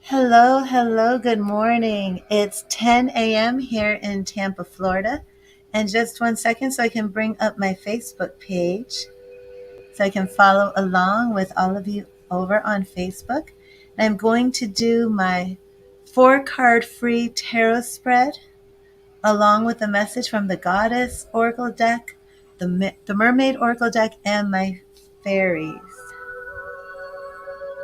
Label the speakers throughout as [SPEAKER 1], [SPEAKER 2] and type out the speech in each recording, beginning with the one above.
[SPEAKER 1] Hello, hello, good morning. It's 10 a.m. here in Tampa, Florida. And just 1 second so I can bring up my Facebook page so I can follow along with all of you over on Facebook. And I'm going to do my 4 card free tarot spread along with a message from the Goddess Oracle deck, the Mermaid Oracle deck, and my Fairies.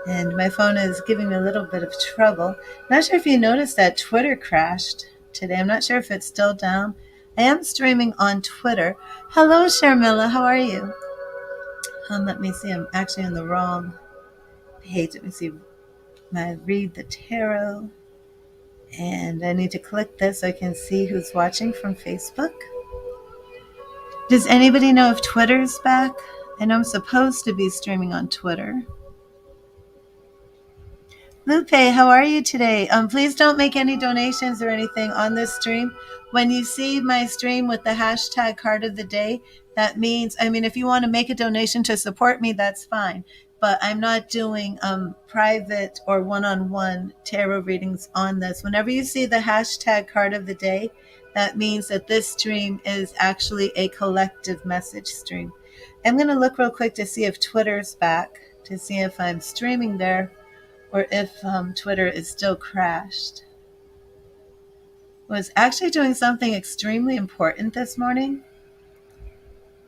[SPEAKER 1] And my phone is giving me a little bit of trouble. Not sure if you noticed that Twitter crashed today. I'm not sure if it's still down. I am streaming on Twitter. Hello, Sharmila. How are you? Let me see. I'm actually on the wrong page. Let me see. I read the tarot. And I need to click this so I can see who's watching from Facebook. Does anybody know if Twitter's back? I know I'm supposed to be streaming on Twitter. Lupe, how are you today? Please don't make any donations or anything on this stream. When you see my stream with the hashtag card of the day, that means, if you want to make a donation to support me, that's fine. But I'm not doing private or one-on-one tarot readings on this. Whenever you see the hashtag card of the day, that means that this stream is actually a collective message stream. I'm going to look real quick to see if Twitter's back, to see if I'm streaming there, or if Twitter is still crashed. I was actually doing something extremely important this morning,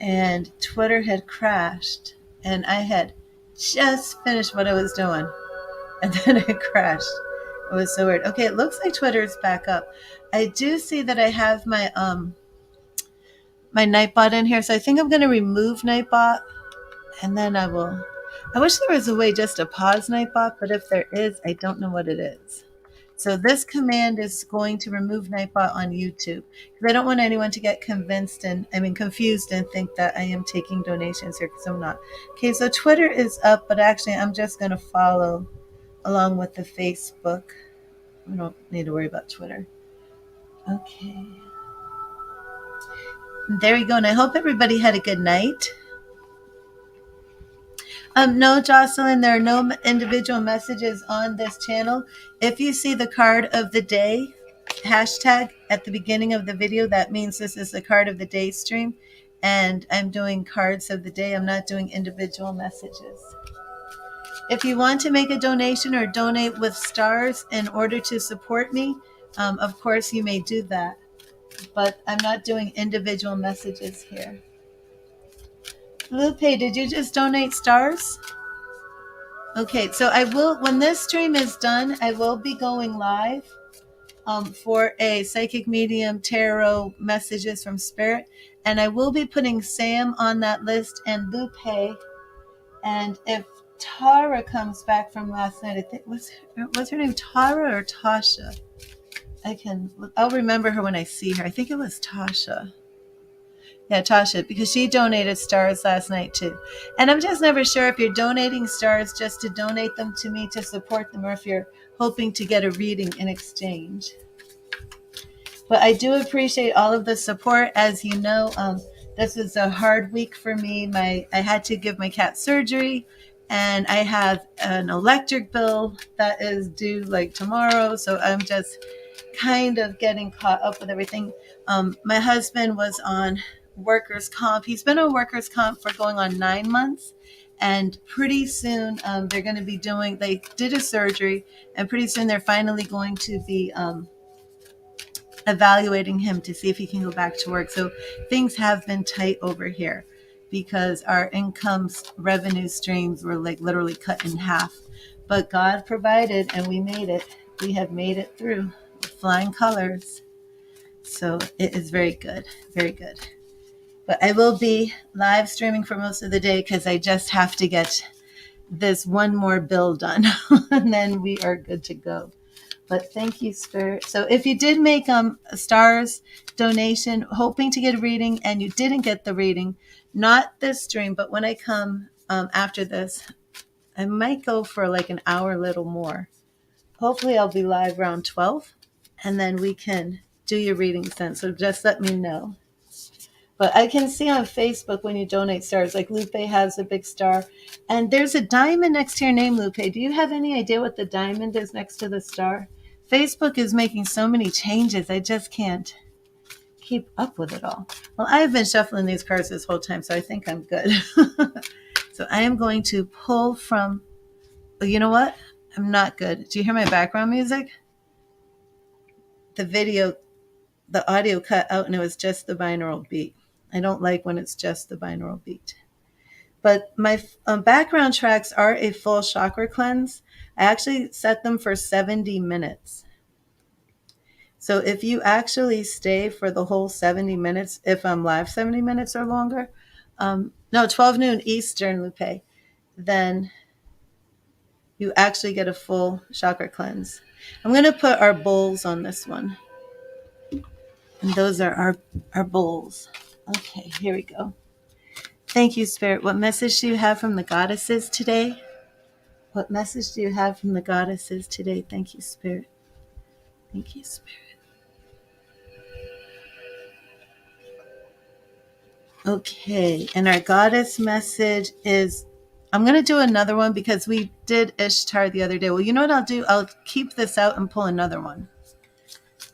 [SPEAKER 1] and Twitter had crashed, and I had just finished what I was doing, and then it crashed. It was so weird. Okay, it looks like Twitter's back up. I do see that I have my my Nightbot in here, so I think I'm going to remove Nightbot, and then I wish there was a way just to pause Nightbot, but if there is, I don't know what it is. So this command is going to remove Nightbot on YouTube because I don't want anyone to get confused and think that I am taking donations here because I'm not. Okay, so Twitter is up, but actually I'm just going to follow along with the Facebook. We don't need to worry about Twitter. Okay. There we go. And I hope everybody had a good night. No, Jocelyn, there are no individual messages on this channel. If you see the card of the day hashtag at the beginning of the video, that means this is the card of the day stream. And I'm doing cards of the day. I'm not doing individual messages. If you want to make a donation or donate with stars in order to support me, of course you may do that. But I'm not doing individual messages here. Lupe, did you just donate stars? Okay, so I will, when this stream is done, I will be going live for a psychic medium tarot messages from spirit, and I will be putting Sam on that list and Lupe. And if Tara comes back from last night, I think was her name Tara or Tasha? I'll remember her when I see her. I think it was Tasha. Yeah, Tasha, because she donated stars last night too. And I'm just never sure if you're donating stars just to donate them to me to support them or if you're hoping to get a reading in exchange. But I do appreciate all of the support. As you know, this was a hard week for me. I had to give my cat surgery, and I have an electric bill that is due like tomorrow. So I'm just kind of getting caught up with everything. My husband was on workers' comp. He's been on workers' comp for going on 9 months. And pretty soon they're going to be they did a surgery, and pretty soon they're finally going to be evaluating him to see if he can go back to work. So things have been tight over here because our revenue streams were like literally cut in half. But God provided, and we made it. We have made it through with flying colors. So it is very good, very good. But I will be live streaming for most of the day because I just have to get this one more bill done and then we are good to go. But thank you, Spirit. So if you did make a stars donation, hoping to get a reading, and you didn't get the reading, not this stream, but when I come after this, I might go for like an hour, a little more. Hopefully I'll be live around 12, and then we can do your readings then. So just let me know. But I can see on Facebook when you donate stars, like Lupe has a big star. And there's a diamond next to your name, Lupe. Do you have any idea what the diamond is next to the star? Facebook is making so many changes. I just can't keep up with it all. Well, I've been shuffling these cards this whole time, so I think I'm good. So I am going to pull from, oh, you know what? I'm not good. Do you hear my background music? The video, the audio cut out and it was just the binaural beat. I don't like when it's just the binaural beat. But my background tracks are a full chakra cleanse. I actually set them for 70 minutes. So if you actually stay for the whole 70 minutes, if I'm live 70 minutes or longer, no, 12 noon Eastern, Lupe, then you actually get a full chakra cleanse. I'm going to put our bowls on this one. And those are our bowls. Okay, here we go. Thank you, Spirit. What message do you have from the goddesses today? What message do you have from the goddesses today? Thank you, Spirit. Thank you, Spirit. Okay, and our goddess message is, I'm going to do another one because we did Ishtar the other day. Well, you know what I'll do? I'll keep this out and pull another one.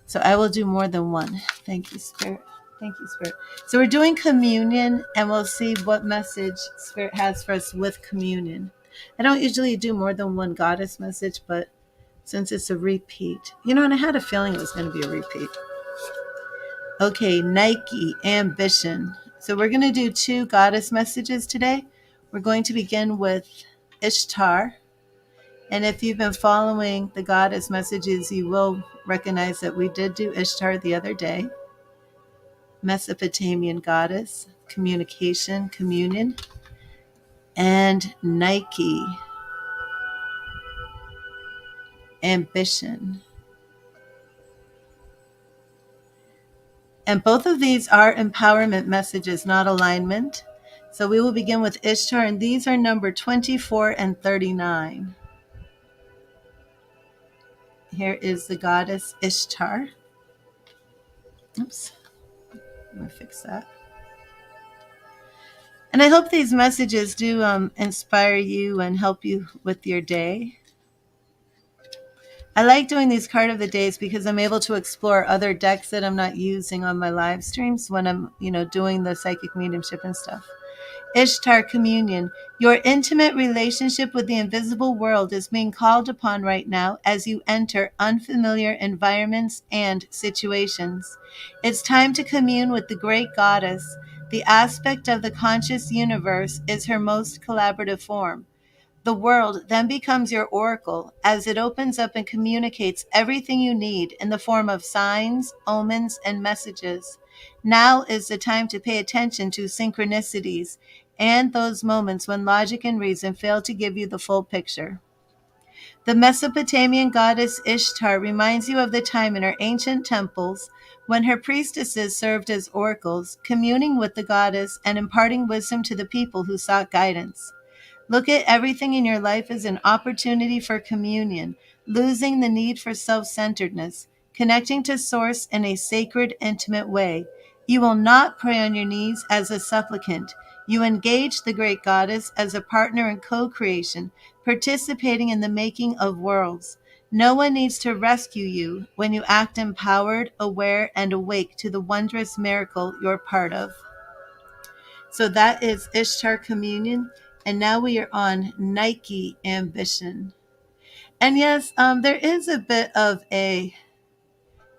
[SPEAKER 1] So I will do more than one. Thank you, Spirit. Thank you, Spirit. So we're doing communion, and we'll see what message Spirit has for us with communion. I don't usually do more than one goddess message, but since it's a repeat, and I had a feeling it was going to be a repeat. Okay, Nike, ambition. So we're going to do 2 goddess messages today. We're going to begin with Ishtar. And if you've been following the goddess messages, you will recognize that we did do Ishtar the other day. Mesopotamian goddess, communication, communion. And Nike, ambition. And both of these are empowerment messages, not alignment. So we will begin with Ishtar, and these are number 24 and 39. Here is the goddess Ishtar. Oops, I'm going to fix that. And I hope these messages do inspire you and help you with your day. I like doing these card of the days because I'm able to explore other decks that I'm not using on my live streams when I'm, doing the psychic mediumship and stuff. Ishtar communion. Your intimate relationship with the invisible world is being called upon right now as you enter unfamiliar environments and situations. It's time to commune with the great goddess. The aspect of the conscious universe is her most collaborative form. The world then becomes your oracle as it opens up and communicates everything you need in the form of signs, omens, and messages. Now is the time to pay attention to synchronicities and those moments when logic and reason fail to give you the full picture. The Mesopotamian goddess Ishtar reminds you of the time in her ancient temples when her priestesses served as oracles, communing with the goddess and imparting wisdom to the people who sought guidance. Look at everything in your life as an opportunity for communion, losing the need for self-centeredness, connecting to Source in a sacred, intimate way. You will not pray on your knees as a supplicant. You engage the great goddess as a partner in co-creation, participating in the making of worlds. No one needs to rescue you when you act empowered, aware, and awake to the wondrous miracle you're part of. So that is Ishtar Communion. And now we are on Nike Ambition. And yes, there is a bit of a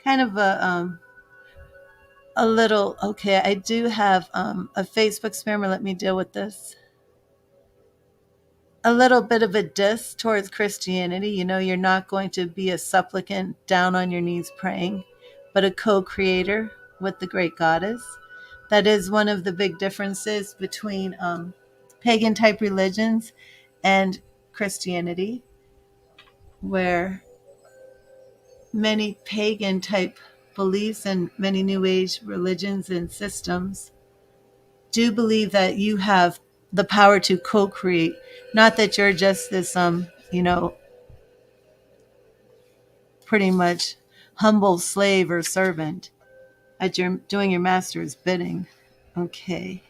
[SPEAKER 1] kind of a little, okay, I do have a Facebook spammer. Let me deal with this. A little bit of a diss towards Christianity. You're not going to be a supplicant down on your knees praying, but a co-creator with the great goddess. That is one of the big differences between pagan type religions and Christianity, where many pagan type beliefs and many new age religions and systems do believe that you have the power to co-create, not that you're just this pretty much humble slave or servant at your doing your master's bidding. Okay.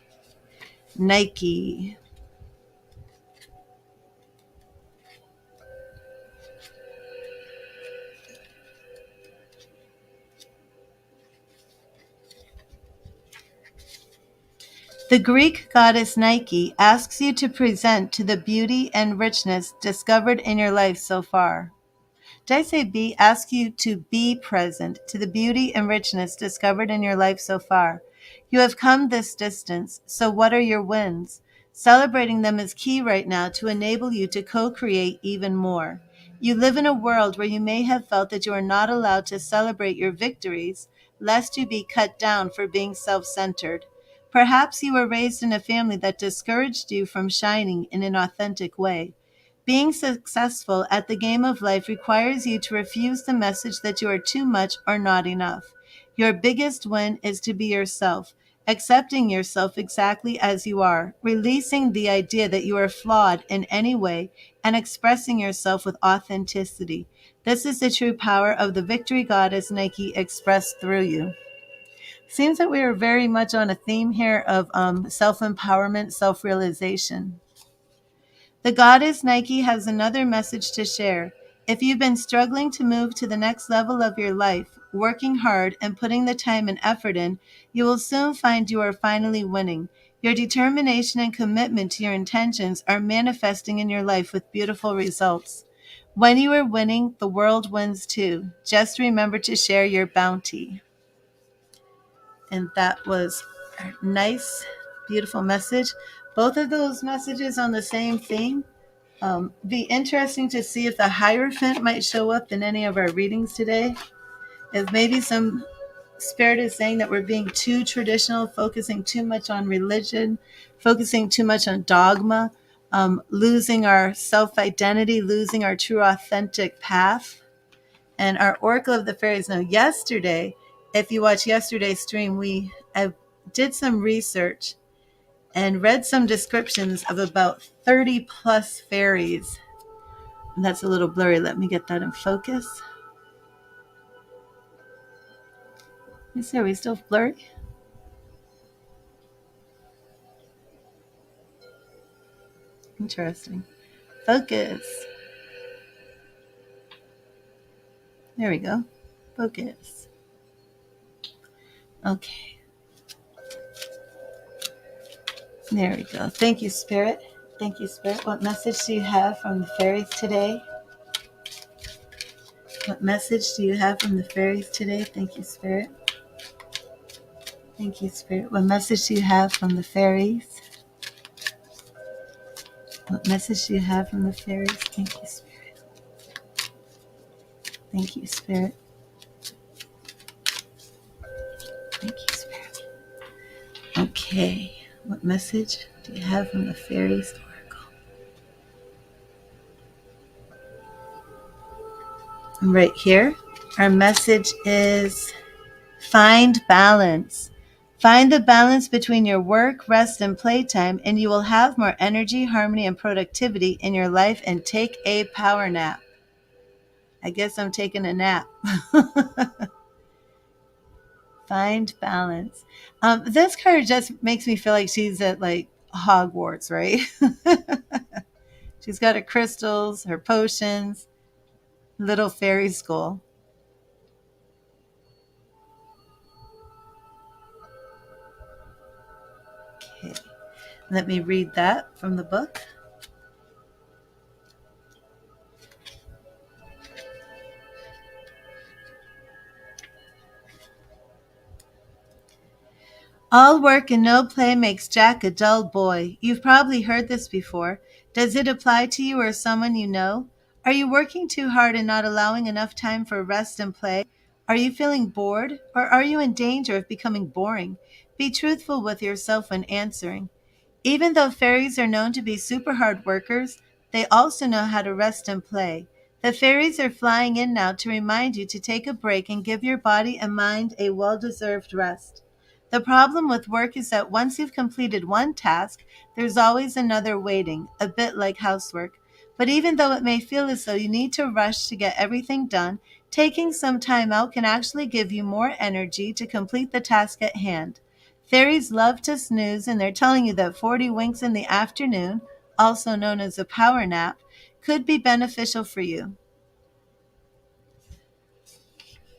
[SPEAKER 1] Nike. The Greek goddess Nike asks you to present to the beauty and richness discovered in your life so far. Did I say be? Ask you to be present to the beauty and richness discovered in your life so far. You have come this distance, so what are your wins? Celebrating them is key right now to enable you to co-create even more. You live in a world where you may have felt that you are not allowed to celebrate your victories, lest you be cut down for being self-centered. Perhaps you were raised in a family that discouraged you from shining in an authentic way. Being successful at the game of life requires you to refuse the message that you are too much or not enough. Your biggest win is to be yourself, accepting yourself exactly as you are, releasing the idea that you are flawed in any way, and expressing yourself with authenticity. This is the true power of the victory goddess Nike expressed through you. Seems that we are very much on a theme here of self-empowerment, self-realization. The goddess Nike has another message to share. If you've been struggling to move to the next level of your life, working hard and putting the time and effort in, you will soon find you are finally winning. Your determination and commitment to your intentions are manifesting in your life with beautiful results. When you are winning, the world wins too. Just remember to share your bounty. And that was a nice, beautiful message. Both of those messages on the same theme. Be interesting to see if the Hierophant might show up in any of our readings today. If maybe some spirit is saying that we're being too traditional, focusing too much on religion, focusing too much on dogma, losing our self-identity, losing our true authentic path. And our Oracle of the Fairies. Now, yesterday, if you watch yesterday's stream, I did some research and read some descriptions of about 30 plus fairies. And that's a little blurry. Let me get that in focus. Are we still blurry? Interesting. Focus. There we go. Focus. Okay. There we go. Thank you, Spirit. Thank you, Spirit. What message do you have from the fairies today? What message do you have from the fairies today? Thank you, Spirit. Thank you, Spirit. What message do you have from the fairies? What message do you have from the fairies? Thank you, Spirit. Thank you, Spirit. Thank you, Spirit. Okay. What message do you have from the Fairies Oracle? And right here, our message is find balance. Find the balance between your work, rest, and playtime, and you will have more energy, harmony, and productivity in your life. And take a power nap. I guess I'm taking a nap. Find balance. This card just makes me feel like she's at like Hogwarts, right? She's got her crystals, her potions, little fairy school. Okay, let me read that from the book. All work and no play makes Jack a dull boy. You've probably heard this before. Does it apply to you or someone you know? Are you working too hard and not allowing enough time for rest and play? Are you feeling bored, or are you in danger of becoming boring? Be truthful with yourself when answering. Even though fairies are known to be super hard workers, they also know how to rest and play. The fairies are flying in now to remind you to take a break and give your body and mind a well-deserved rest. The problem with work is that once you've completed one task, there's always another waiting, a bit like housework. But even though it may feel as though you need to rush to get everything done, taking some time out can actually give you more energy to complete the task at hand. Fairies love to snooze, and they're telling you that 40 winks in the afternoon, also known as a power nap, could be beneficial for you.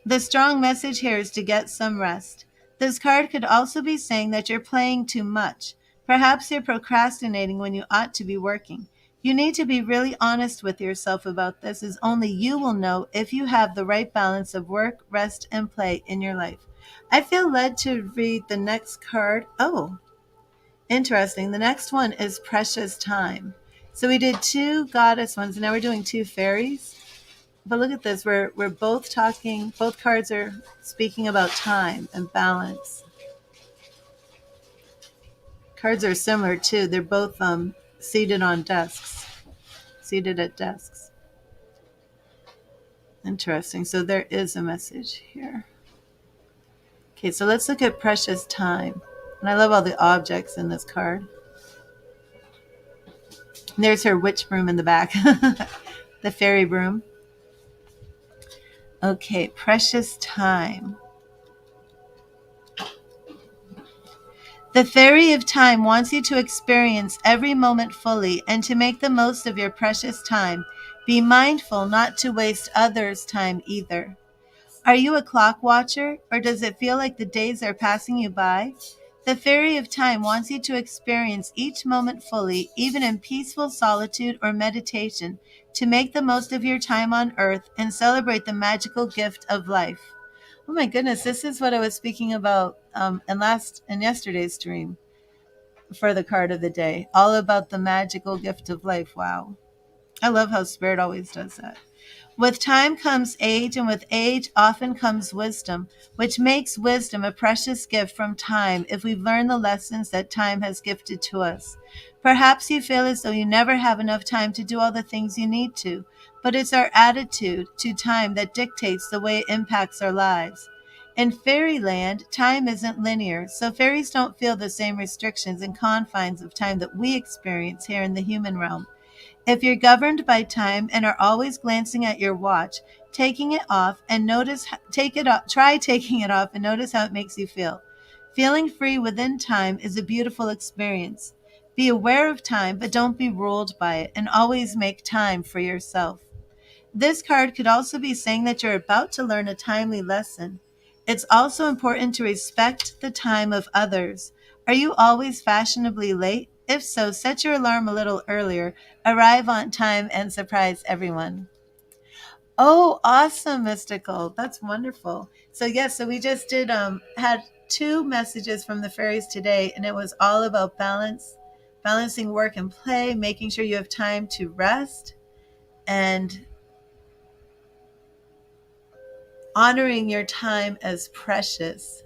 [SPEAKER 1] The strong message here is to get some rest. This card could also be saying that you're playing too much. Perhaps you're procrastinating when you ought to be working. You need to be really honest with yourself about this, as only you will know if you have the right balance of work, rest, and play in your life. I feel led to read the next card. Oh, interesting. The next one is Precious Time. So we did two goddess ones, and now we're doing two fairies. But look at this. We're both talking. Both cards are speaking about time and balance. Cards are similar too. They're both seated on desks. Seated at desks. Interesting. So there is a message here. Okay, so let's look at Precious Time. And I love all the objects in this card. And there's her witch broom in the back. The fairy broom. Okay, Precious Time. The Fairy of Time wants you to experience every moment fully and to make the most of your precious time. Be mindful not to waste others' time either. Are you a clock watcher, or does it feel like the days are passing you by? The Fairy of Time wants you to experience each moment fully, even in peaceful solitude or meditation, to make the most of your time on earth and celebrate the magical gift of life. Oh my goodness, this is what I was speaking about in yesterday's stream for the card of the day. All about the magical gift of life. Wow. I love how Spirit always does that. With time comes age, and with age often comes wisdom, which makes wisdom a precious gift from time if we've learned the lessons that time has gifted to us. Perhaps you feel as though you never have enough time to do all the things you need to, but it's our attitude to time that dictates the way it impacts our lives. In fairyland, time isn't linear, so fairies don't feel the same restrictions and confines of time that we experience here in the human realm. If you're governed by time and are always glancing at your watch, taking it off and notice take it off, try taking it off and notice how it makes you feel. Feeling free within time is a beautiful experience. Be aware of time, but don't be ruled by it, and always make time for yourself. This card could also be saying that you're about to learn a timely lesson. It's also important to respect the time of others. Are you always fashionably late? If so, set your alarm a little earlier, arrive on time, and surprise everyone. Oh, awesome, Mystical. That's wonderful. So yes, so we just did had two messages from the fairies today, and it was all about balance, balancing work and play, making sure you have time to rest, and honoring your time as precious.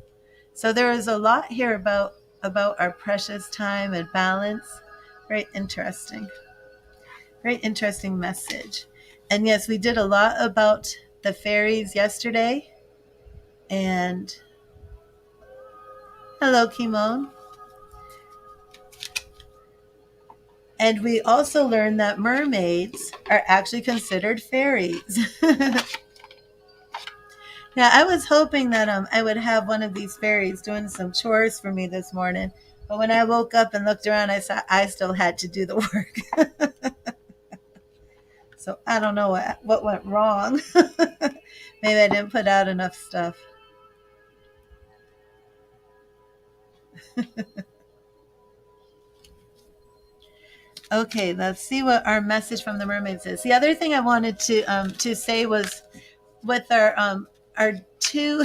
[SPEAKER 1] So there is a lot here about our precious time and balance. Very interesting. Very interesting message. And yes, we did a lot about the fairies yesterday. And hello, Kimon. And we also learned that mermaids are actually considered fairies. Now, I was hoping that I would have one of these fairies doing some chores for me this morning. But when I woke up and looked around, I saw I still had to do the work. So I don't know what went wrong. Maybe I didn't put out enough stuff. Okay, let's see what our message from the mermaids is. The other thing I wanted to say was with our two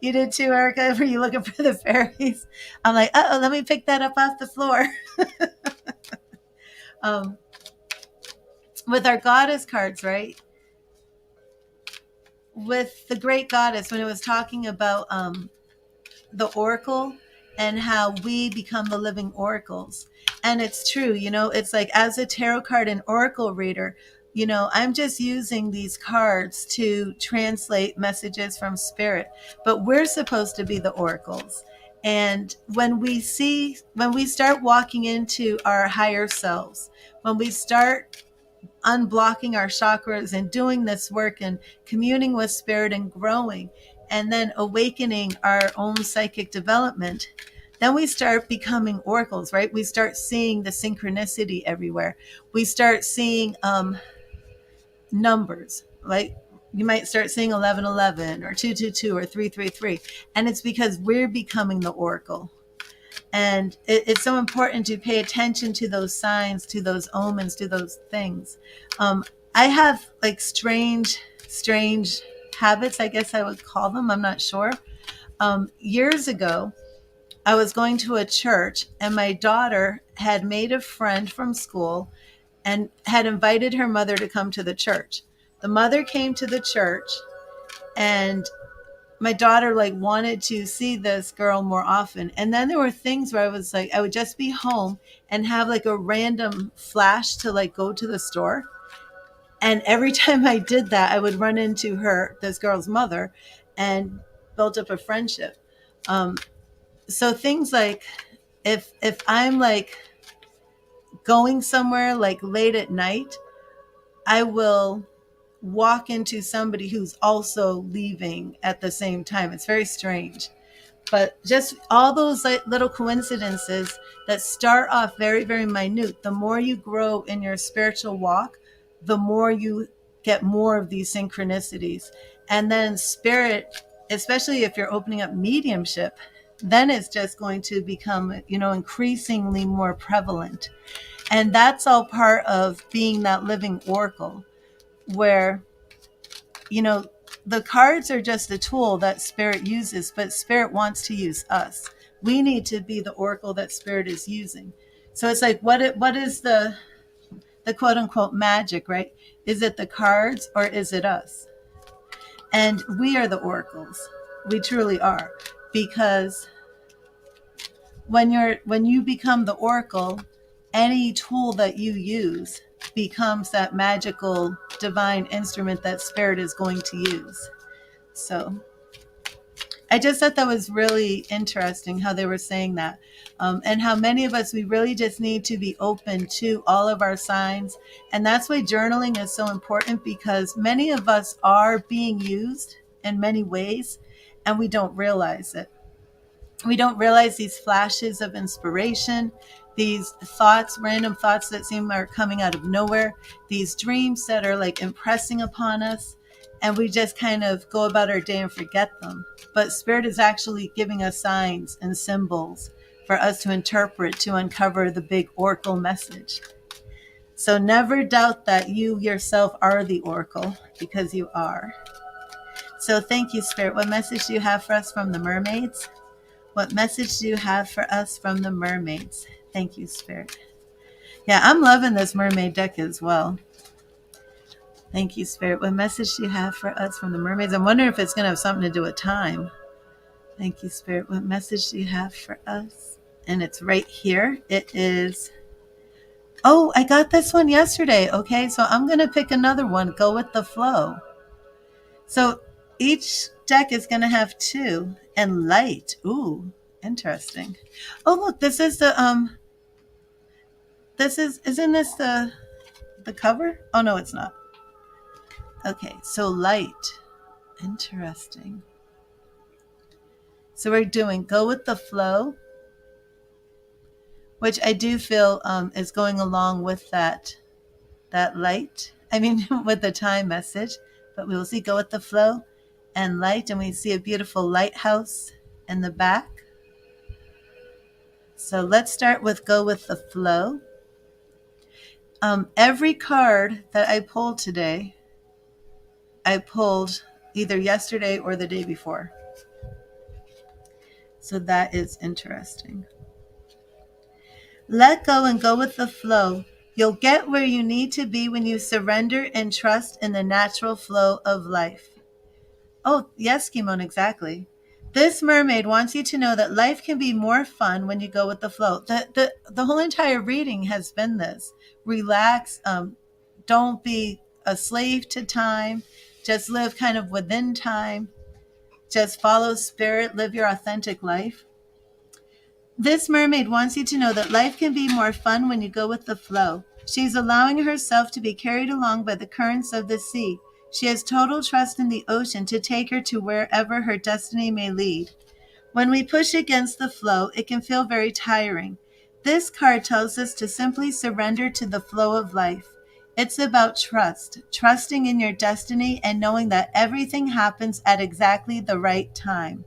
[SPEAKER 1] you did too, Erica. Were you looking for the fairies? I'm like, oh, let me pick that up off the floor. um, with our goddess cards, right? With the great goddess, when it was talking about the oracle and how we become the living oracles. And it's true, it's like as a tarot card and oracle reader, I'm just using these cards to translate messages from spirit, but we're supposed to be the oracles. And when we start walking into our higher selves, when we start unblocking our chakras and doing this work and communing with spirit and growing, and then awakening our own psychic development, then we start becoming oracles, right? We start seeing the synchronicity everywhere. We start seeing numbers, like you might start seeing 1111 or 222 or 333. And it's because we're becoming the oracle. And it's so important to pay attention to those signs, to those omens, to those things. I have like strange habits, I guess I would call them. I'm not sure. Years ago, I was going to a church, and my daughter had made a friend from school and had invited her mother to come to the church. The mother came to the church, and my daughter like wanted to see this girl more often. And then there were things where I was like, I would just be home and have like a random flash to like go to the store. And every time I did that, I would run into this girl's mother, and built up a friendship. So things like if I'm like going somewhere like late at night, I will walk into somebody who's also leaving at the same time. It's very strange. But just all those like little coincidences that start off very, very minute, the more you grow in your spiritual walk, the more you get more of these synchronicities. And then spirit, especially if you're opening up mediumship, then it's just going to become, increasingly more prevalent. And that's all part of being that living oracle, where, the cards are just a tool that spirit uses, but spirit wants to use us. We need to be the oracle that spirit is using. So it's like, what is the quote unquote magic, right? Is it the cards or is it us? And we are the oracles. We truly are. Because when you become the oracle, any tool that you use becomes that magical divine instrument that spirit is going to use. So I just thought that was really interesting how they were saying that, and how many of us, we really just need to be open to all of our signs. And that's why journaling is so important, because many of us are being used in many ways and we don't realize it. We don't realize these flashes of inspiration, these thoughts, random thoughts that seem are coming out of nowhere, these dreams that are like impressing upon us, and we just kind of go about our day and forget them. But spirit is actually giving us signs and symbols for us to interpret, to uncover the big oracle message. So never doubt that you yourself are the oracle, because you are. So thank you, Spirit. What message do you have for us from the mermaids? What message do you have for us from the mermaids? Thank you, Spirit. Yeah, I'm loving this mermaid deck as well. Thank you, Spirit. What message do you have for us from the mermaids? I'm wondering if it's going to have something to do with time. Thank you, Spirit. What message do you have for us? And it's right here. It is... Oh, I got this one yesterday. Okay, so I'm going to pick another one. Go with the flow. So each deck is going to have two. And light. Ooh, interesting. Oh, look, this is the isn't this the cover? Oh no, it's not. Okay, so light. Interesting. So we're doing go with the flow, which I do feel is going along with that light. I mean, with the time message, but we will see go with the flow and light, and we see a beautiful lighthouse in the back. So let's start with go with the flow. Every card that I pulled today, I pulled either yesterday or the day before. So that is interesting. Let go and go with the flow. You'll get where you need to be when you surrender and trust in the natural flow of life. Oh, yes, Kimon, exactly. This mermaid wants you to know that life can be more fun when you go with the flow. The whole entire reading has been this. Relax. Don't be a slave to time. Just live kind of within time. Just follow spirit. Live your authentic life. This mermaid wants you to know that life can be more fun when you go with the flow. She's allowing herself to be carried along by the currents of the sea. She has total trust in the ocean to take her to wherever her destiny may lead. When we push against the flow, it can feel very tiring. This card tells us to simply surrender to the flow of life. It's about trust, trusting in your destiny and knowing that everything happens at exactly the right time.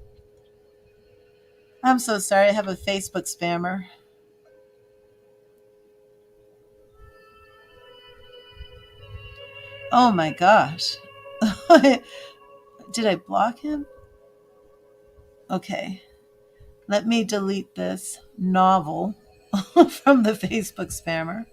[SPEAKER 1] I'm so sorry, I have a Facebook spammer. Oh my gosh. Did I block him? Okay. Let me delete this novel from the Facebook spammer.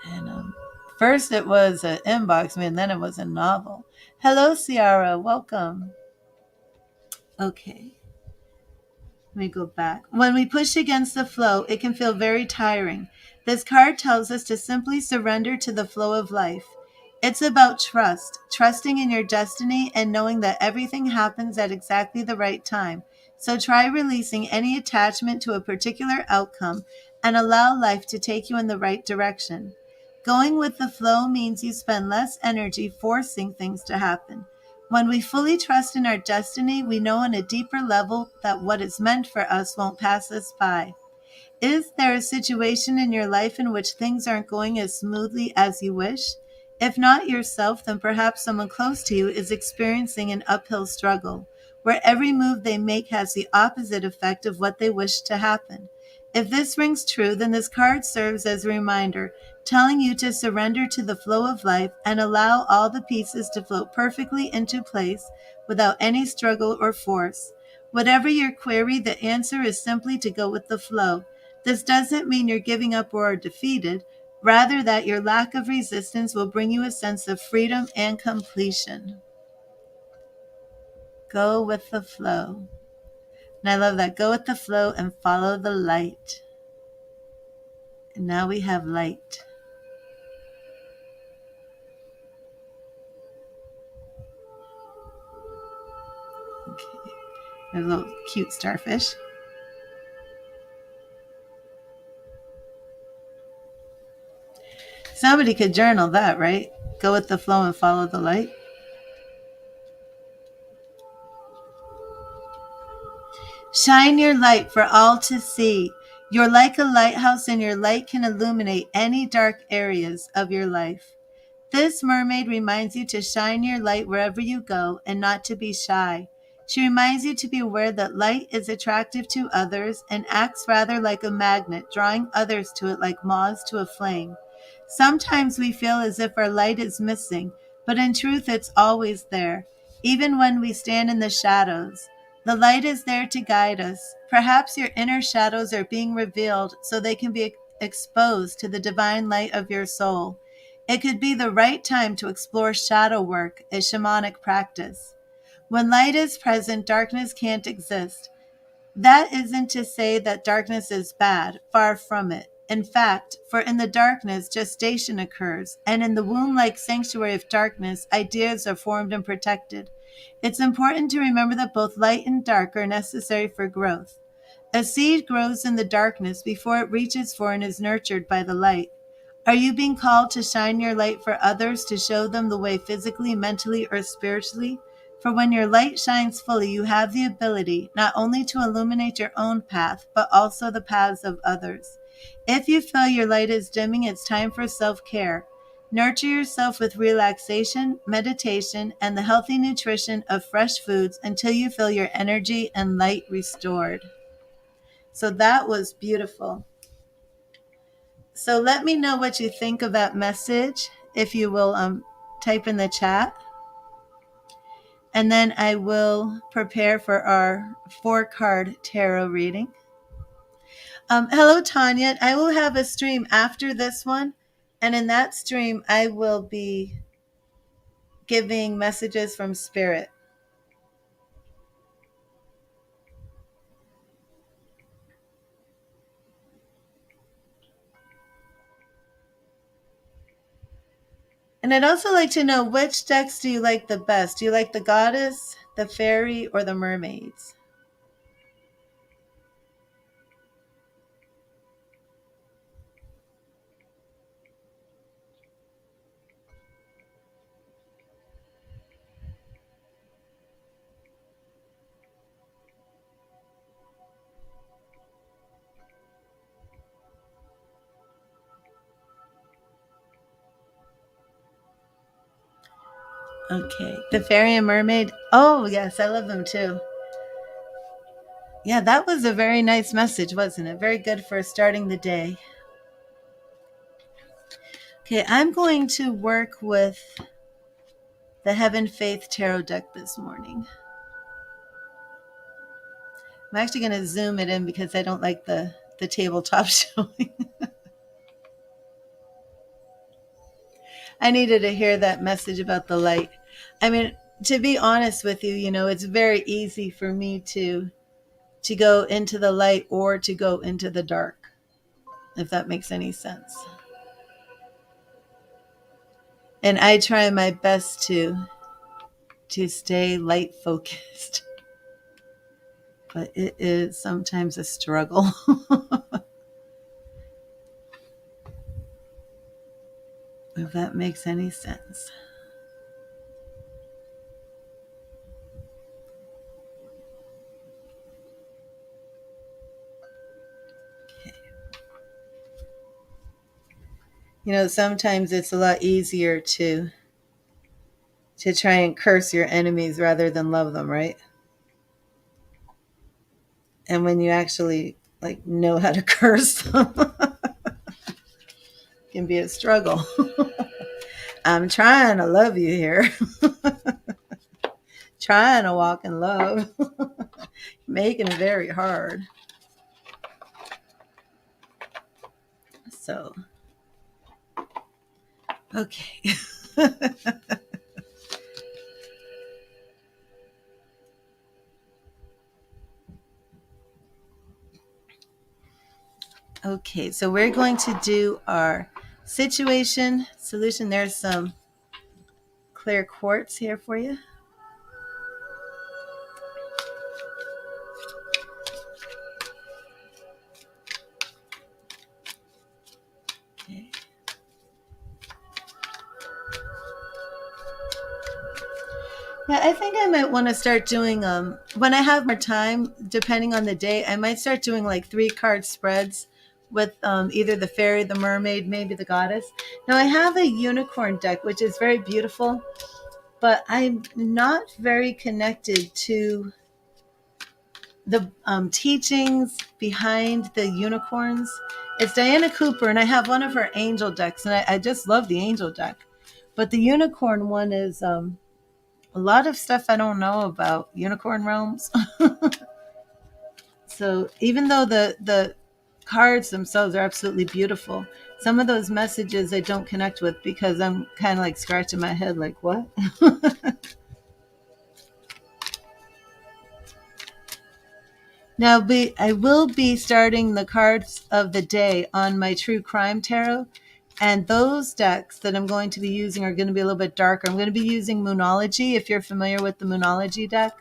[SPEAKER 1] And first it was an inbox me, and then it was a novel. Hello, Ciara. Welcome. Okay. Let me go back. When we push against the flow, it can feel very tiring. This card tells us to simply surrender to the flow of life. It's about trust, trusting in your destiny and knowing that everything happens at exactly the right time. So try releasing any attachment to a particular outcome and allow life to take you in the right direction. Going with the flow means you spend less energy forcing things to happen. When we fully trust in our destiny, we know on a deeper level that what is meant for us won't pass us by. Is there a situation in your life in which things aren't going as smoothly as you wish? If not yourself, then perhaps someone close to you is experiencing an uphill struggle, where every move they make has the opposite effect of what they wish to happen. If this rings true, then this card serves as a reminder, telling you to surrender to the flow of life and allow all the pieces to float perfectly into place without any struggle or force. Whatever your query, the answer is simply to go with the flow. This doesn't mean you're giving up or are defeated, rather that your lack of resistance will bring you a sense of freedom and completion. Go with the flow. And I love that. Go with the flow and follow the light. And now we have light. Okay. There's a little cute starfish. Somebody could journal that, right? Go with the flow and follow the light. Shine your light for all to see. You're like a lighthouse, and your light can illuminate any dark areas of your life. This mermaid reminds you to shine your light wherever you go and not to be shy. She reminds you to be aware that light is attractive to others and acts rather like a magnet, drawing others to it like moths to a flame. Sometimes we feel as if our light is missing, but in truth, it's always there, even when we stand in the shadows. The light is there to guide us. Perhaps your inner shadows are being revealed so they can be exposed to the divine light of your soul. It could be the right time to explore shadow work, a shamanic practice. When light is present, darkness can't exist. That isn't to say that darkness is bad, far from it. In fact, for in the darkness, gestation occurs, and in the womb-like sanctuary of darkness, ideas are formed and protected. It's important to remember that both light and dark are necessary for growth. A seed grows in the darkness before it reaches for and is nurtured by the light. Are you being called to shine your light for others, to show them the way physically, mentally, or spiritually? For when your light shines fully, you have the ability not only to illuminate your own path, but also the paths of others. If you feel your light is dimming, it's time for self-care. Nurture yourself with relaxation, meditation, and the healthy nutrition of fresh foods until you feel your energy and light restored. So that was beautiful. So let me know what you think of that message, if you will type in the chat. And then I will prepare for our 4-card tarot reading. Hello, Tanya. I will have a stream after this one. And in that stream, I will be giving messages from Spirit. And I'd also like to know, which decks do you like the best? Do you like the Goddess, the Fairy, or the Mermaids? Okay, the Fairy and Mermaid. Oh, yes, I love them too. Yeah, that was a very nice message, wasn't it? Very good for starting the day. Okay, I'm going to work with the Heaven Faith Tarot deck this morning. I'm actually going to zoom it in because I don't like the tabletop showing. I needed to hear that message about the light. I mean, to be honest with you, it's very easy for me to go into the light or to go into the dark, if that makes any sense. And I try my best to stay light focused, but it is sometimes a struggle. If that makes any sense. Sometimes it's a lot easier to try and curse your enemies rather than love them, right? And when you actually know how to curse them, it can be a struggle. I'm trying to love you here. Trying to walk in love. Making it very hard. So, okay. Okay, so we're going to do our situation solution. There's some clear quartz here for you. Okay. Yeah, I think I might want to start doing when I have more time, depending on the day, I might start doing 3-card spreads with either the fairy, the mermaid, maybe the goddess. Now I have a unicorn deck, which is very beautiful, but I'm not very connected to the teachings behind the unicorns. It's Diana Cooper, and I have one of her angel decks, and I just love the angel deck. But the unicorn one is a lot of stuff I don't know about unicorn realms. So even though the cards themselves are absolutely beautiful, some of those messages I don't connect with because I'm kind of scratching my head what? Now, I will be starting the cards of the day on my True Crime Tarot. And those decks that I'm going to be using are going to be a little bit darker. I'm going to be using Moonology, if you're familiar with the Moonology deck.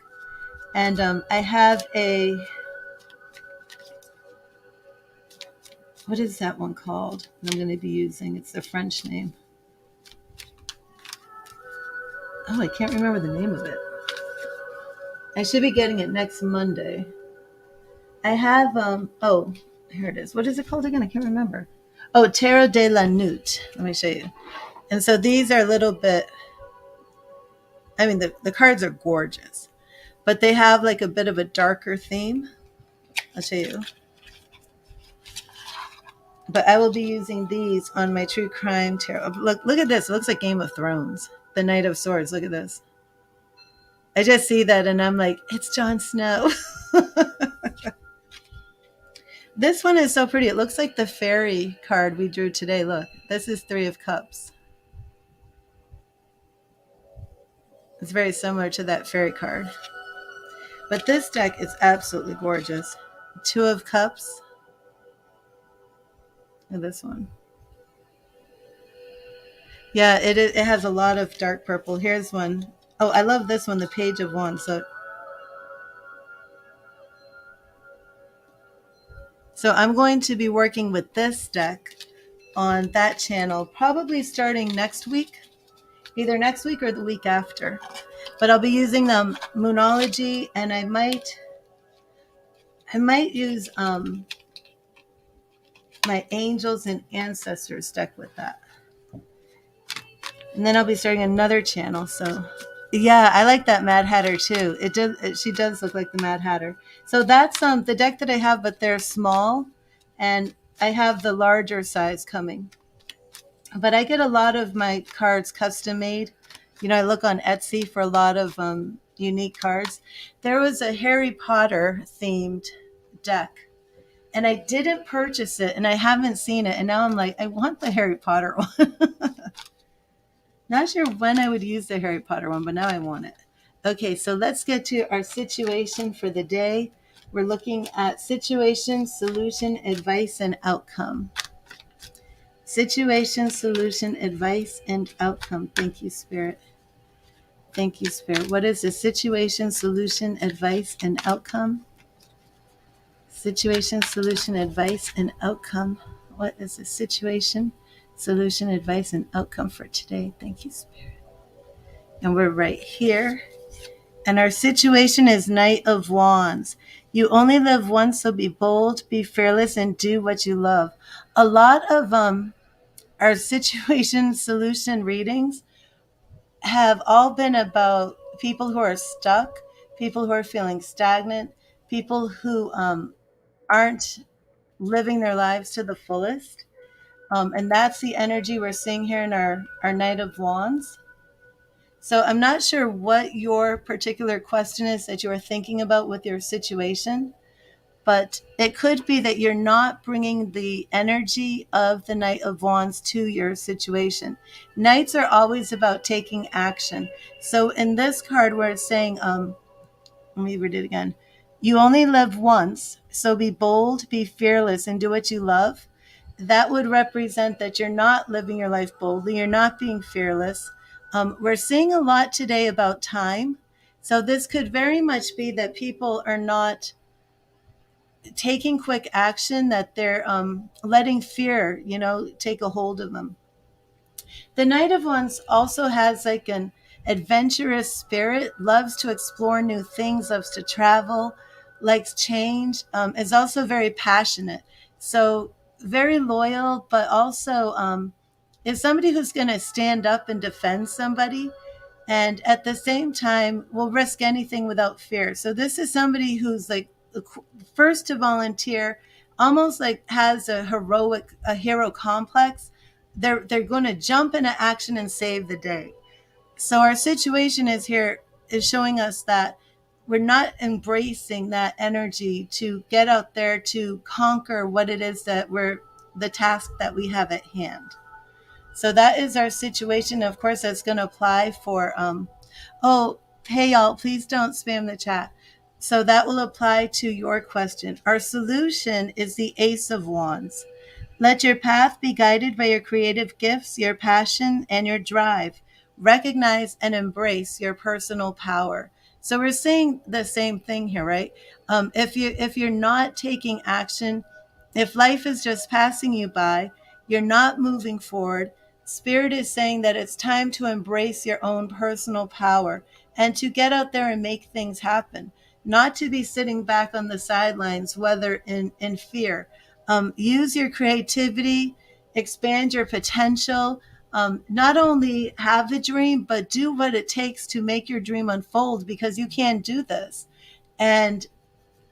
[SPEAKER 1] And I have what is that one called I'm going to be using? It's the French name. Oh, I can't remember the name of it. I should be getting it next Monday. I have, oh, here it is. What is it called again? I can't remember. Oh, Tarot de la Nuit. Let me show you. And so these are a little bit, I mean, the cards are gorgeous, but they have a bit of a darker theme. I'll show you. But I will be using these on my True Crime Tarot. Look at this. It looks like Game of Thrones. The Knight of Swords. Look at this. I just see that and I'm like, it's Jon Snow. This one is so pretty. It looks like the fairy card we drew today. Look, this is 3 of Cups. It's very similar to that fairy card. But this deck is absolutely gorgeous. 2 of Cups. And this one. Yeah, it has a lot of dark purple. Here's one. Oh, I love this one, the Page of Wands. So I'm going to be working with this deck on that channel, probably starting next week, either next week or the week after. But I'll be using Moonology, and I might use my Angels and Ancestors deck with that. And then I'll be starting another channel, so Yeah, I like that Mad Hatter too. She does look like the Mad Hatter. So that's the deck that I have, but they're small, and I have the larger size coming. But I get a lot of my cards custom made. I look on Etsy for a lot of unique cards. There was a Harry Potter themed deck, and I didn't purchase it, and I haven't seen it, and now I'm like, I want the Harry Potter one. Not sure when I would use the Harry Potter one, but now I want it. Okay, so let's get to our situation for the day. We're looking at situation, solution, advice, and outcome. Situation, solution, advice, and outcome. Thank you, Spirit. Thank you, Spirit. What is the situation, solution, advice, and outcome? Situation, solution, advice, and outcome. What is the situation, solution, advice, and outcome for today? Thank you, Spirit. And we're right here. And our situation is Knight of Wands. You only live once, so be bold, be fearless, and do what you love. A lot of our situation, solution readings have all been about people who are stuck, people who are feeling stagnant, people who aren't living their lives to the fullest. And that's the energy we're seeing here in our Knight of Wands. So I'm not sure what your particular question is that you are thinking about with your situation, but it could be that you're not bringing the energy of the Knight of Wands to your situation. Knights are always about taking action. So in this card where it's saying, let me read it again. You only live once, so be bold, be fearless, and do what you love. That would represent that you're not living your life boldly, you're not being fearless. We're seeing a lot today about time. So this could very much be that people are not taking quick action, that they're letting fear, take a hold of them. The Knight of Wands also has like an adventurous spirit, loves to explore new things, loves to travel, likes change, is also very passionate. So very loyal, but also is somebody who's going to stand up and defend somebody, and at the same time will risk anything without fear. So this is somebody who's like the first to volunteer, almost like has a hero complex. They're going to jump into action and save the day. So our situation is showing us that we're not embracing that energy to get out there to conquer what it is that the task that we have at hand. So that is our situation. Of course, that's going to apply for, oh, hey, y'all, please don't spam the chat. So that will apply to your question. Our solution is the Ace of Wands. Let your path be guided by your creative gifts, your passion, and your drive. Recognize and embrace your personal power. So we're saying the same thing here, right? If you're not taking action, if life is just passing you by, you're not moving forward. Spirit is saying that it's time to embrace your own personal power and to get out there and make things happen, not to be sitting back on the sidelines, whether in fear. Use your creativity, expand your potential. Not only have the dream, but do what it takes to make your dream unfold, because you can do this. And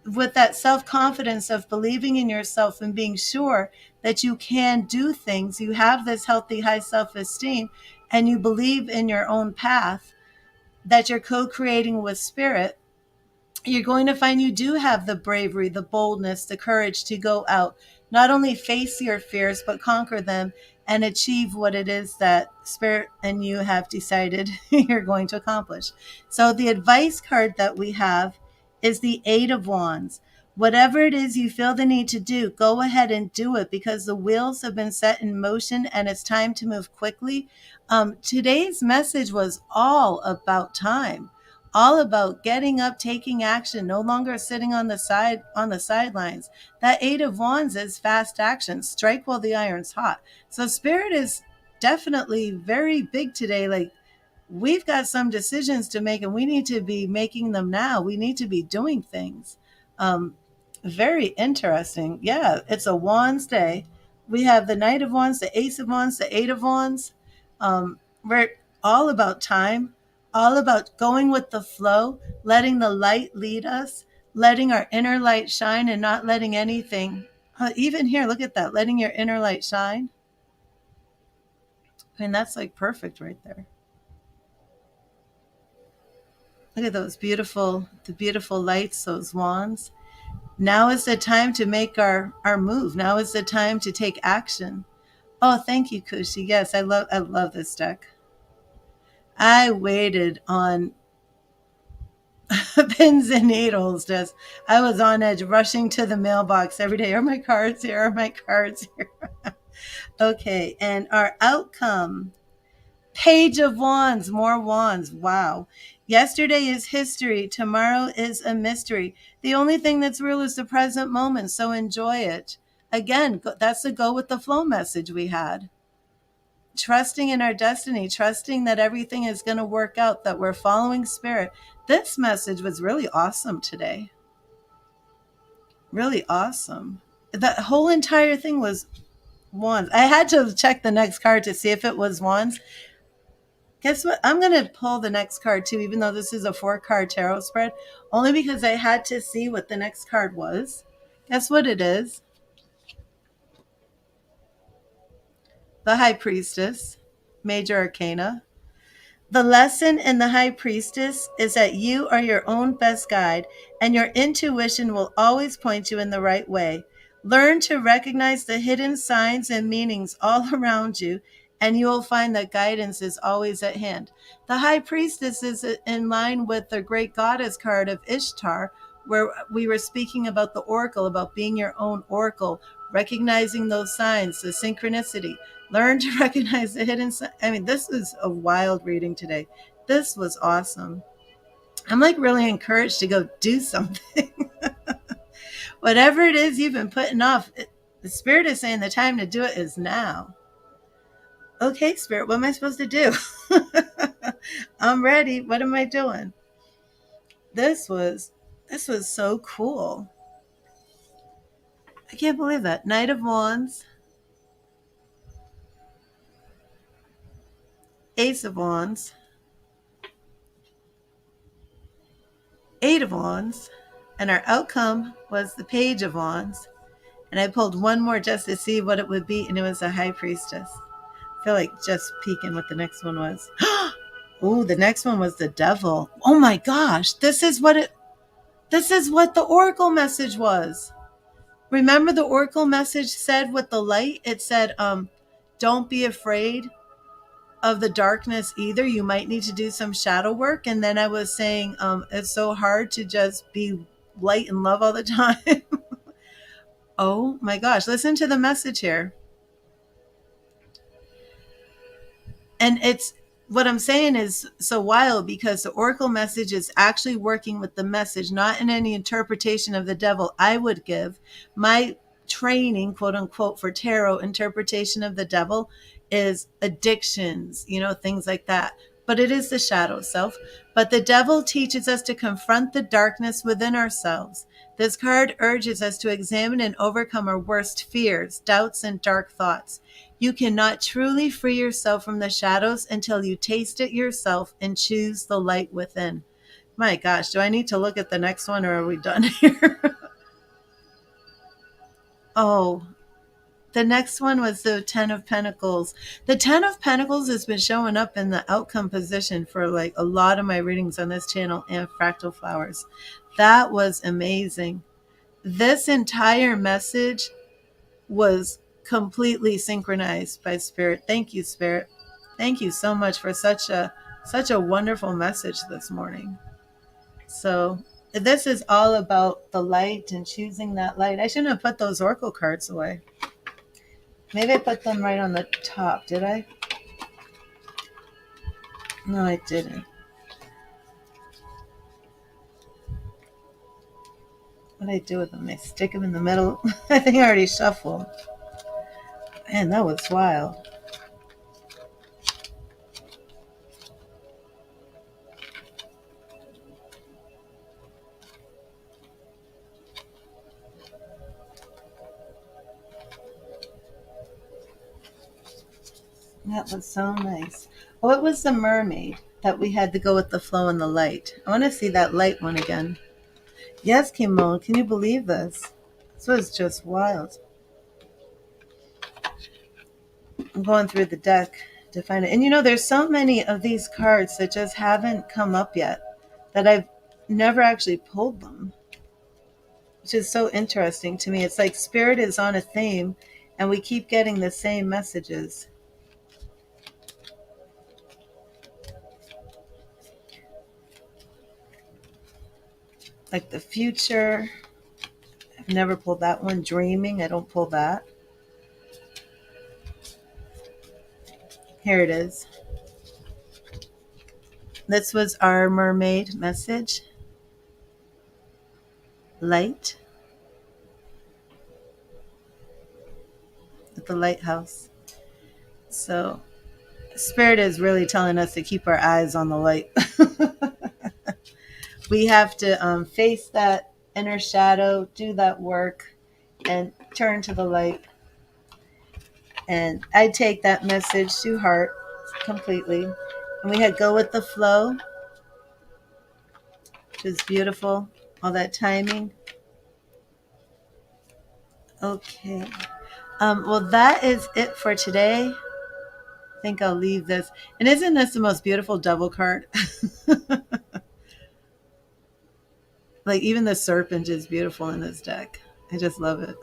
[SPEAKER 1] with that self-confidence of believing in yourself and being sure that you can do things, you have this healthy high self-esteem, and you believe in your own path that you're co-creating with spirit, you're going to find you do have the bravery, the boldness, the courage to go out, not only face your fears, but conquer them and achieve what it is that spirit and you have decided you're going to accomplish. So the advice card that we have is the Eight of Wands. Whatever it is you feel the need to do, go ahead and do it, because the wheels have been set in motion and it's time to move quickly. Today's message was all about time, all about getting up, taking action, no longer sitting on the sidelines. That Eight of Wands is fast action. Strike while the iron's hot. So spirit is definitely very big today. Like, we've got some decisions to make, and we need to be making them now. We need to be doing things. Um, Very interesting. Yeah, it's a Wands day. We have the Knight of Wands, the Ace of Wands, the Eight of Wands. We're all about time. all about going with the flow, letting the light lead us, letting our inner light shine and not letting anything, even here, look at that, letting your inner light shine. I mean, that's like perfect right there. Look at those beautiful, the beautiful lights, those wands. Now is the time to make our move. Now is the time to take action. Oh, thank you, Kushi. Yes, I love this deck. I waited on pins and needles. Just I was on edge, rushing to the mailbox every day. Are my cards here? Are my cards here? Okay, and our outcome. Page of Wands, more wands. Wow. Yesterday is history. Tomorrow is a mystery. The only thing that's real is the present moment, so enjoy it. Again, that's the go with the flow message we had. Trusting in our destiny, trusting that everything is going to work out, that we're following spirit. This message was really awesome today. Really awesome. That whole entire thing was wands. I had to check the next card to see if it was wands. Guess what? I'm going to pull the next card too, even though this is a 4-card tarot spread, only because I had to see what the next card was. Guess what it is? The High Priestess, Major Arcana. The lesson in the High Priestess is that you are your own best guide, and your intuition will always point you in the right way. Learn to recognize the hidden signs and meanings all around you, and you will find that guidance is always at hand. The High Priestess is in line with the Great Goddess card of Ishtar, where we were speaking about the oracle, about being your own oracle, recognizing those signs, the synchronicity. Learn to recognize the hidden. I mean, this is a wild reading today. This was awesome. I'm like really encouraged to go do something. Whatever it is you've been putting off, the Spirit is saying the time to do it is now. Okay, Spirit, what am I supposed to do? I'm ready. What am I doing? This was so cool. I can't believe that. Knight of Wands, Ace of Wands, 8 of Wands, and our outcome was the Page of Wands. And I pulled one more just to see what it would be, and it was a High Priestess. I feel like just peeking what the next one was. Oh, the next one was the Devil. Oh my gosh, this is what the Oracle message was. Remember the Oracle message said with the light, it said, don't be afraid of the darkness either. You might need to do some shadow work. And then I was saying, it's so hard to just be light and love all the time. Oh my gosh, listen to the message here. And it's what I'm saying is so wild because the Oracle message is actually working with the message, not in any interpretation of the devil I would give. My training, quote unquote, for tarot interpretation of the devil is addictions, things like that. But it is the shadow self. But the devil teaches us to confront the darkness within ourselves. This card urges us to examine and overcome our worst fears, doubts, and dark thoughts. You cannot truly free yourself from the shadows until you taste it yourself and choose the light within. My gosh, do I need to look at the next one or are we done here? Oh, the next one was the 10 of Pentacles. The 10 of Pentacles has been showing up in the outcome position for like a lot of my readings on this channel and Fractal Flowers. That was amazing. This entire message was completely synchronized by Spirit. Thank you, Spirit. Thank you so much for such a wonderful message this morning. So this is all about the light and choosing that light. I shouldn't have put those Oracle cards away. Maybe I put them right on the top. Did I? No, I didn't. What did I do with them? I stick them in the middle. I think I already shuffled. Man, that was wild. That was so nice. Oh, it was the Mermaid. that we had to go with the flow and the light. I want to see that light one again. Yes, Kimon, can you believe this? This was just wild. I'm going through the deck to find it. And you know, there's so many of these cards that just haven't come up yet that I've never actually pulled them, which is so interesting to me. It's like Spirit is on a theme and we keep getting the same messages. Like the future. I've never pulled that one. Dreaming, I don't pull that. Here it is. This was our mermaid message. Light. At the lighthouse. So Spirit is really telling us to keep our eyes on the light. We have to face that inner shadow, do that work, and turn to the light. And I take that message to heart completely. And we had go with the flow, which is beautiful. All that timing. Okay. Well, that is it for today. I think I'll leave this. And isn't this the most beautiful double card? Like even the serpent is beautiful in this deck. I just love it.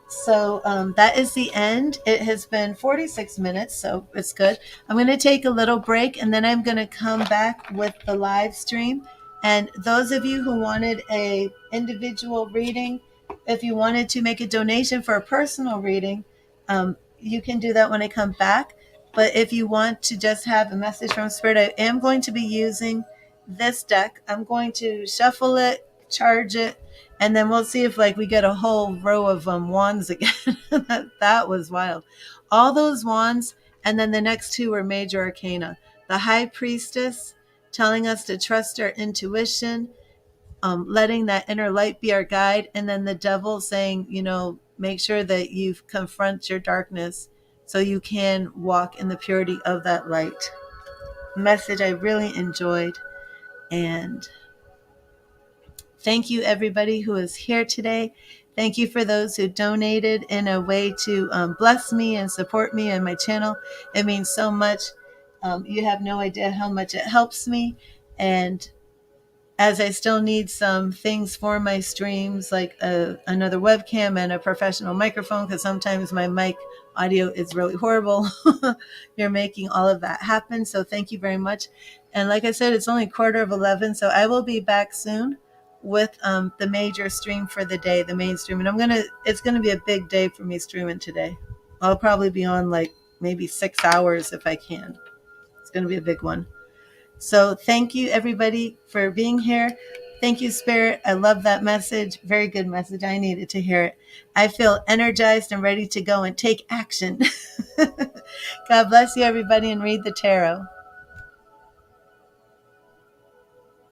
[SPEAKER 1] So that is the end. It has been 46 minutes, so it's good. I'm going to take a little break, and then I'm going to come back with the live stream. And those of you who wanted a individual reading, if you wanted to make a donation for a personal reading, you can do that when I come back. But if you want to just have a message from Spirit, I am going to be using this deck. I'm going to shuffle it, charge it, and then we'll see if like we get a whole row of wands again. that was wild. All those wands, and then the next two were major arcana. The High Priestess telling us to trust our intuition, letting that inner light be our guide, and then the Devil saying, you know, make sure that you confront your darkness so you can walk in the purity of that light. Message I really enjoyed, and thank you, everybody who is here today. Thank you for those who donated in a way to bless me and support me and my channel. It means so much. You have no idea how much it helps me. And as I still need some things for my streams, like another webcam and a professional microphone, because sometimes my mic audio is really horrible. You're making all of that happen. So thank you very much. And like I said, it's only 11:15, so I will be back soon with the major stream for the day, the main stream. And it's gonna be a big day for me streaming today. I'll probably be on like maybe 6 hours if I can. It's gonna be a big one. So thank you, everybody, for being here. Thank you, Spirit. I love that message. Very good message. I needed to hear it. I feel energized and ready to go and take action. God bless you, everybody, and read the tarot.